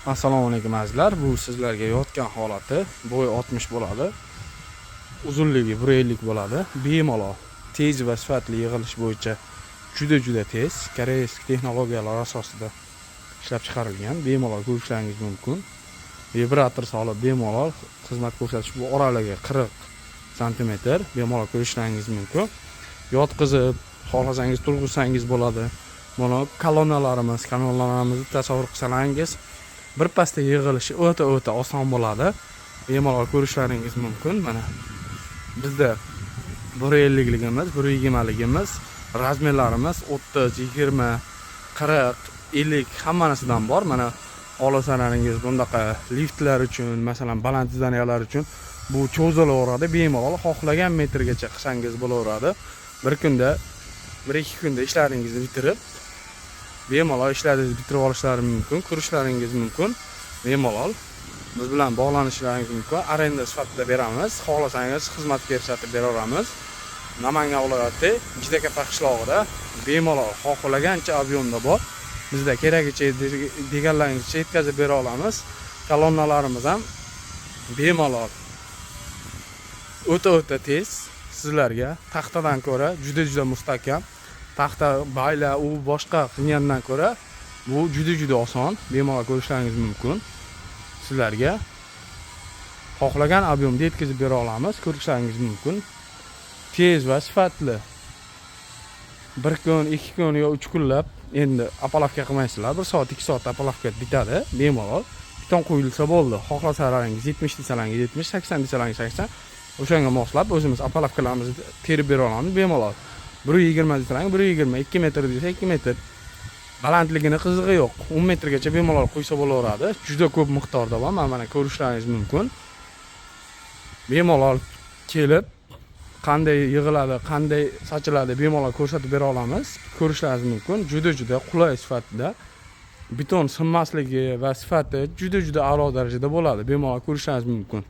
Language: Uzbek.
Assalomu alaykum azizlar. Bu sizlarga yotgan holati bo'yi 60 bo'ladi. Uzunligi 150 bo'ladi. Bemalol tez va sifatli yig'ilish bo'yicha juda tez koreys texnologiyalar asosida ishlab chiqarilgan. Bemalol ko'rishlaringiz mumkin. Vibrator solib bemalol xizmat ko'rsatish, bu oraligi 40 sm bemalol ko'rishlaringiz mumkin. Yotqizib, xohlasangiz turg'izsangiz bo'ladi. Mana kolonnalarimizni tasavvur qilsangiz, bir pasda yig'ilishi o'ta oson bo'ladi. Bemalol ko'rishlaringiz mumkin. Mana bizda 150 ligimiz, 120 ligimiz, razmerlarimiz 30, 20, 40, 50 hammanasidan bor. Mana xohlasalaringiz bundaqa liftlar uchun, masalan, baland zdaniyalar uchun bu cho'zilaveradi. Bemalol xohlagan metrgacha qilsangiz bo'laveradi. Bir kunda, 1-2 kunda ishlaringizni bitirib, bemalol ishlaringizni bitirib olishlaringiz mumkin, ko'rishlaringiz mumkin. Bemalol biz bilan bog'lanishlaringiz mumkin. Arenda sifatida beramiz. Xohlasangiz xizmat ko'rsatib beraveramiz. Namangan viloyati Jidaka qishlog'ida bemalol xohlagancha ob'yomda bor. Bizda keragicha deganlaringizcha yetkazib bera olamiz. Kolonnalarimiz ham bemalol o'ta tez. Sizlarga taxtadan ko'ra juda mustahkam. Taxta bayla u boshqa qilgandan ko'ra bu juda oson. Bemalol ko'rishlaringiz mumkin. Sizlarga xohlagan ob'yomda yetkazib bera olamiz, ko'rishlaringiz mumkin. Tez va sifatli. 1 kun, 2 kun yo 3 kunlab endi apalavka qilmaysizlar. 1 soat, 2 soat apalavka bitadi. Bemalol beton qo'yilsa bo'ldi. Xohlasalaringiz 70 desalaringiz 70, 80 desalaringiz 80. O'shanga moslab o'zimiz apalavkalarimizni terib bera olamiz bemalol. 120 desalaringiz 120, 2 metr desa 2 metr. Balandligini qizig'i yo'q. 10 metrgacha bemalol qo'ysa bo'laveradi. Juda ko'p miqdorda bor. Mana ko'rishlaringiz mumkin. Bemalol kelib qanday yig'iladi, qanday sochiladi bemalol ko'rsatib bera olamiz. Ko'rishlaringiz mumkin. Juda qulay sifatida. Beton sinmasligi va sifati juda a'lo darajada bo'ladi. Bemalol ko'rishlaringiz mumkin.